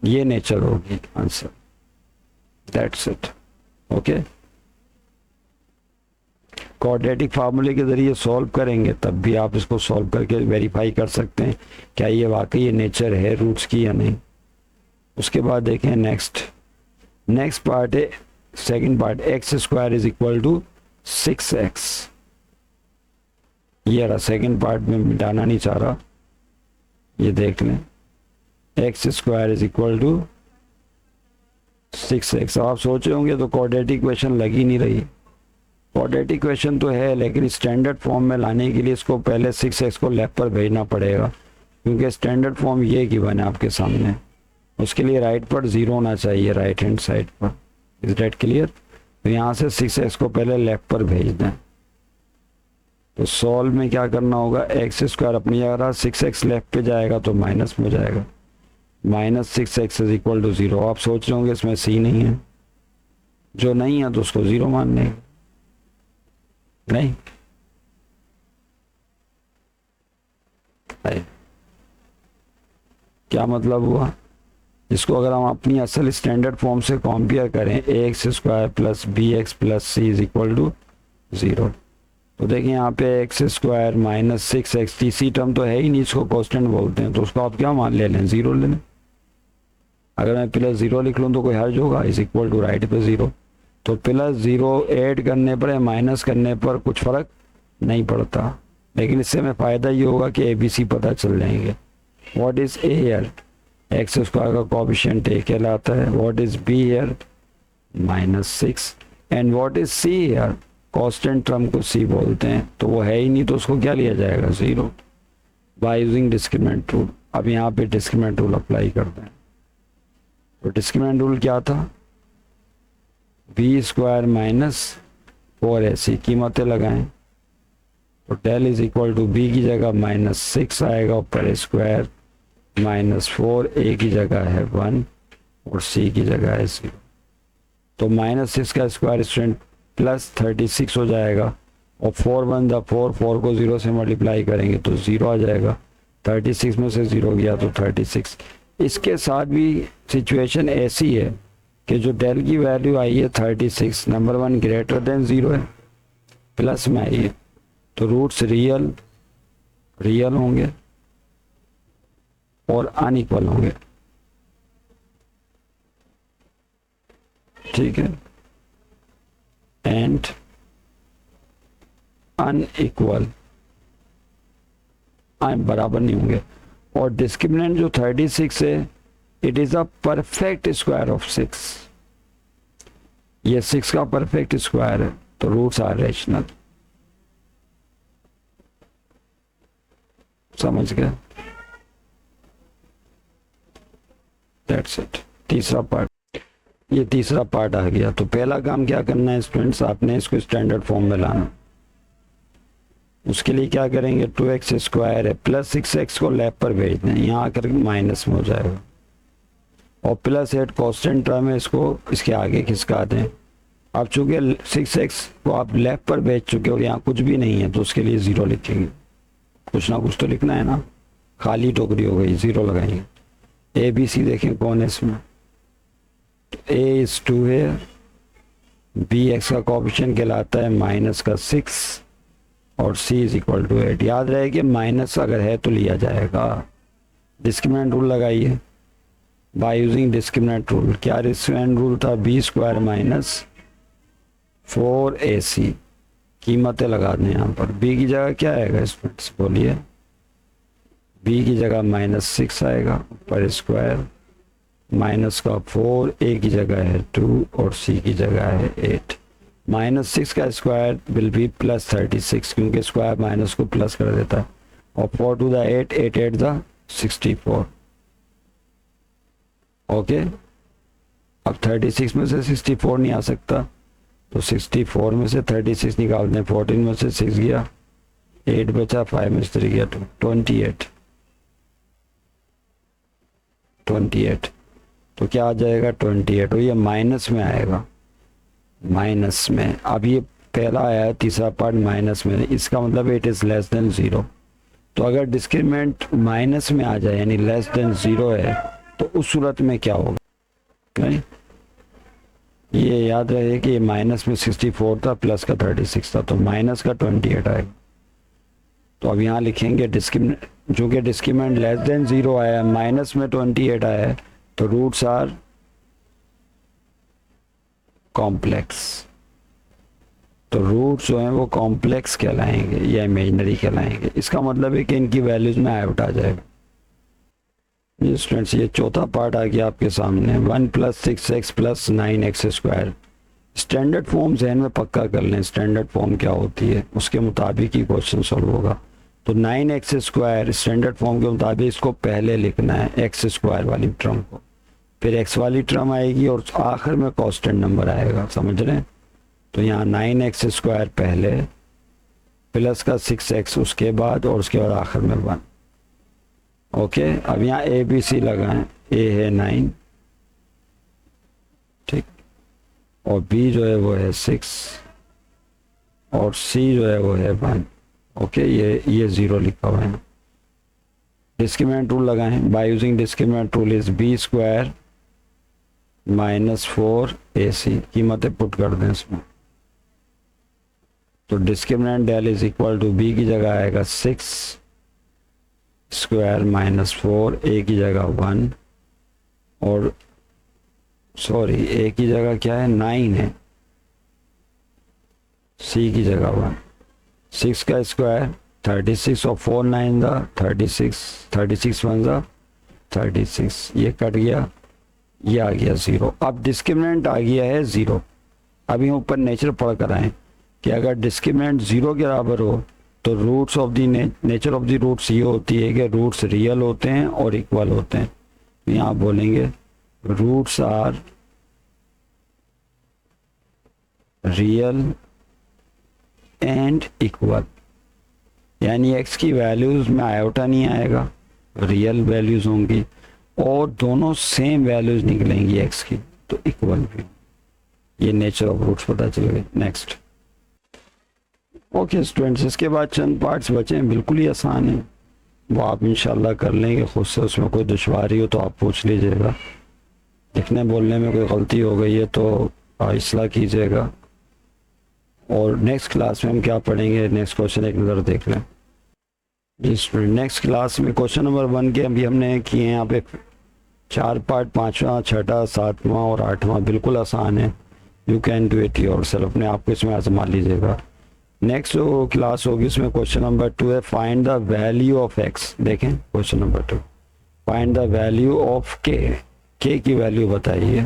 ये नेचर होगी answer, that's it. Okay, quadratic फार्मूले के ज़रिए सॉल्व करेंगे तब भी आप इसको सॉल्व करके वेरीफाई कर सकते हैं क्या ये वाकई ये नेचर है रूट्स की या नहीं। उसके बाद देखें नेक्स्ट पार्ट है, second part, x square is equal to 6x। ये रहा सेकंड पार्ट में मिटाना नहीं चाह रहा, ये देख लें, x square is equal to 6x। आप सोच रहे होंगे तो क्वाड्रेटिक इक्वेशन लग ही नहीं रही। क्वाड्रेटिक इक्वेशन तो है, लेकिन स्टैंडर्ड फॉर्म में लाने के लिए इसको पहले 6x को लेफ्ट पर भेजना पड़ेगा, क्योंकि स्टैंडर्ड फॉर्म ये गिवन है आपके सामने। उसके लिए राइट पर 0 होना चाहिए, राइट हैंड साइड पर। Is that clear? तो यहाँ से 6x को पहले लेफ्ट पर भेज दें। तो सॉल्व में क्या करना होगा, एक्स स्क्वायर अपनी जगह, 6x लेफ्ट पे जाएगा तो माइनस में जाएगा, -6x इज इक्वल टू 0। आप सोच रहे होंगे इसमें c नहीं है, जो नहीं है तो उसको 0 मान लेंगे। नहीं, क्या मतलब हुआ, इसको अगर हम अपनी असल स्टैंडर्ड फॉर्म से कंपेयर करें, x square plus b x plus c is equal to 0। तो देखिए यहाँ पे एक्स स्क्वायर -6x, तीसरी टर्म तो है ही नहीं, इसको कांस्टेंट बोलते हैं, तो उसको आप क्या मान ले लें, 0 ले लें। अगर मैं +0 लिख लूँ तो कोई हर्ज होगा, इज इक्वल टू राइट पे 0। तो +0 ऐड करने पर या माइनस करने पर कुछ फ़र्क नहीं पड़ता, लेकिन इससे हमें फ़ायदा ये होगा कि ABC पता चल जाएंगे। What is a here, x square का कोएफिशिएंट a कहलाता है। What is b here, -6। And what is c here, constant term को c बोलते हैं, तो वो है ही नहीं, तो उसको क्या लिया जाएगा, 0, बाय यूजिंग डिस्क्रिमिनेंट रूल। अब यहाँ पे डिस्क्रिमिनेंट रूल अप्लाई करते हैं। तो डिस्क्रिमिनेंट रूल क्या था, b स्क्वायर -4ac, कीमतें लगाएं, तो del is equal to b की जगह -6 आएगा, ऊपर स्क्वायर -4, a की जगह है 1 और c की जगह है 0। तो -6 का स्क्वायर स्टूडेंट +36 हो जाएगा, और 4 1 द 4, 4 को 0 से मल्टीप्लाई करेंगे तो 0 आ जाएगा, 36 में से 0 गया तो 36। इसके साथ भी सिचुएशन ऐसी है कि जो डेल की वैल्यू आई है 36, नंबर 1 ग्रेटर देन 0 है, प्लस में आई है, तो रूट्स रियल होंगे और अनइक्वल होंगे। ठीक है, एंड अनइक्वल बराबर नहीं होंगे। और डिस्क्रिमिनेंट जो 36 है, it is a perfect square of 6, ये 6 का परफेक्ट स्क्वायर है, तो रूट्स आर रेशनल। समझ गए? That's it. तीसरा पार्ट, ये तीसरा पार्ट आ गया। तो पहला काम क्या करना है स्टूडेंट्स, आपने इसको स्टैंडर्ड फॉर्म में लाना। उसके लिए क्या करेंगे, 2x स्क्वायर है, +6x को लेफ्ट पर भेज दें, यहाँ आकर माइनस में हो जाएगा, और +8 कांस्टेंट टर्म है, इसको इसके आगे खिसका दें। अब चूंकि 6x को आप लेफ्ट पर भेज चुके हो, यहाँ कुछ भी नहीं है, तो उसके लिए 0 लिखेंगे, कुछ ना कुछ तो लिखना है ना, खाली टोकरी हो गई, 0 लगाएंगे। ABC देखें कौन है इसमें, A इज 2 है, B x का कोएफिशिएंट कहलाता है -6 और C इज इक्वल टू 8। याद रहे कि माइनस अगर है तो लिया जाएगा। डिस्क्रिमिनेंट रूल लगाइए बाय यूजिंग डिस्क्रिमिनेंट रूल। क्या डिस्क्रिमिनेंट रूल था, B स्क्वायर -4AC, कीमतें लगा दें यहाँ पर। B की जगह क्या आएगा स्टूडेंट्स, बोलिए, B की जगह -6 आएगा, ऊपर स्क्वायर माइनस का 4, A की जगह है 2 और C की जगह है 8। -6 का स्क्वायर विल बी +36, क्योंकि स्क्वायर माइनस को प्लस कर देता है, और 4 टू द 8, 8 8 द 64। ओके, अब 36 में से 64 नहीं आ सकता, तो 64 में से 36 निकालते हैं, 14 में से 6 गया, 8 बचा, 5 में से 3 गया, 28। तो क्या आ जाएगा 28, और ये माइनस में आएगा, माइनस में। अब ये पहला आया, तीसरा पार्ट माइनस में, इसका मतलब इट इज़ लेस देन 0। तो अगर डिस्क्रिमिनेंट माइनस में आ जाए यानी लेस देन 0 है, तो उस सूरत में क्या होगा, नहीं? ये याद रहे कि माइनस में 64 था, प्लस का 36 था, तो माइनस का 28 आएगा। तो अब यहाँ लिखेंगे डिस्क्रिमिनेंट, जो कि डिस्क्रिमिनेंट लेस देन 0 आया, माइनस में 28 आया है, तो रूट्स आर कॉम्प्लेक्स। तो रूट्स जो हैं वो कॉम्प्लेक्स कहलाएंगे या इमेजिनरी कहलाएंगे। इसका मतलब है कि इनकी वैल्यूज में आउट आ जाएगा। जी स्टूडेंट्स, ये चौथा पार्ट आ गया आपके सामने, 1 + 6x + 9x²। स्टैंडर्ड फॉर्म जहन में पक्का कर लें, स्टैंडर्ड फॉर्म क्या होती है, उसके मुताबिक ही क्वेश्चन सॉल्व होगा। तो 9x² स्टैंडर्ड फॉर्म के मुताबिक इसको पहले लिखना है, x² वाली टर्म को, फिर x वाली टर्म आएगी और आखिर में कांस्टेंट नंबर आएगा, समझ रहे हैं? तो यहाँ 9x² पहले, प्लस का 6x उसके बाद, और उसके बाद आखिर में 1। ओके, अब यहाँ ABC लगाएं, A है 9, ठीक, और B जो है वो है 6, और C जो है वो है 1। ओके, ये 0 लिखा हुआ है। डिस्क्रिमिनेंट रूल लगाएं, by using discriminant rule is B² - 4AC। कीमतें पुट कर दें इसमें, तो discriminant del is equal to B की जगह आएगा 6² - 4, A की जगह 1, और सॉरी A की जगह क्या है, 9 है, C की जगह 1। 6 का स्क्वायर 36, और 4 9 दा 36, 36 1 दा 36, ये कट गया, ये आ गया 0। अब डिस्क्रिमिनेंट आ गया है 0। अब यहाँ ऊपर नेचर पढ़ कर आए कि अगर डिस्क्रिमिनेंट 0 के बराबर हो तो roots of the nature of the roots ये होती है कि रूट्स रियल होते हैं और इक्वल होते हैं। तो यहाँ बोलेंगे roots are real and equal, यानी x की वैल्यूज में आयोटा नहीं आएगा, रियल वैल्यूज होंगी, और दोनों सेम वैल्यूज निकलेंगी x की, तो इक्वल भी। ये नेचर ऑफ रूट्स पता चल गए। नेक्स्ट, ओके स्टूडेंट्स, इसके बाद चंद पार्ट्स बचे हैं, बिल्कुल ही आसान है, वो आप इंशाल्लाह कर लेंगे खुद से। उसमें कोई दुश्वारी हो तो आप पूछ लीजिएगा, लिखने बोलने में कोई गलती हो गई है तो इस्लाह कीजिएगा। और नेक्स्ट क्लास में हम क्या पढ़ेंगे, नेक्स्ट क्वेश्चन एक नज़र देख लें। जी स्टूडेंट, नेक्स्ट क्लास में क्वेश्चन नंबर 1 के अभी हमने किए हैं यहाँ पे 4 पार्ट, 5वां, 6ठा, 7वां और 8वां, बिल्कुल आसान है। You can do it yourself, अपने आप को इसमें आजमा लीजिएगा। नेक्स्ट जो क्लास होगी उसमें क्वेश्चन नंबर 2 है, find the value of x। देखें question number 2, find the value of k की वैल्यू बताइए।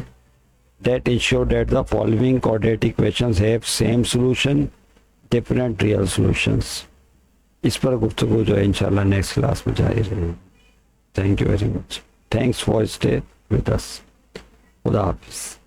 that ensure that the following coordinate equations have same solution, different real solutions। इस पर गुफ्तगू जो है इंशाल्लाह नेक्स्ट क्लास में जारी रहेगी। Thank you very much, thanks for stay with us, खुदा हाफिज़।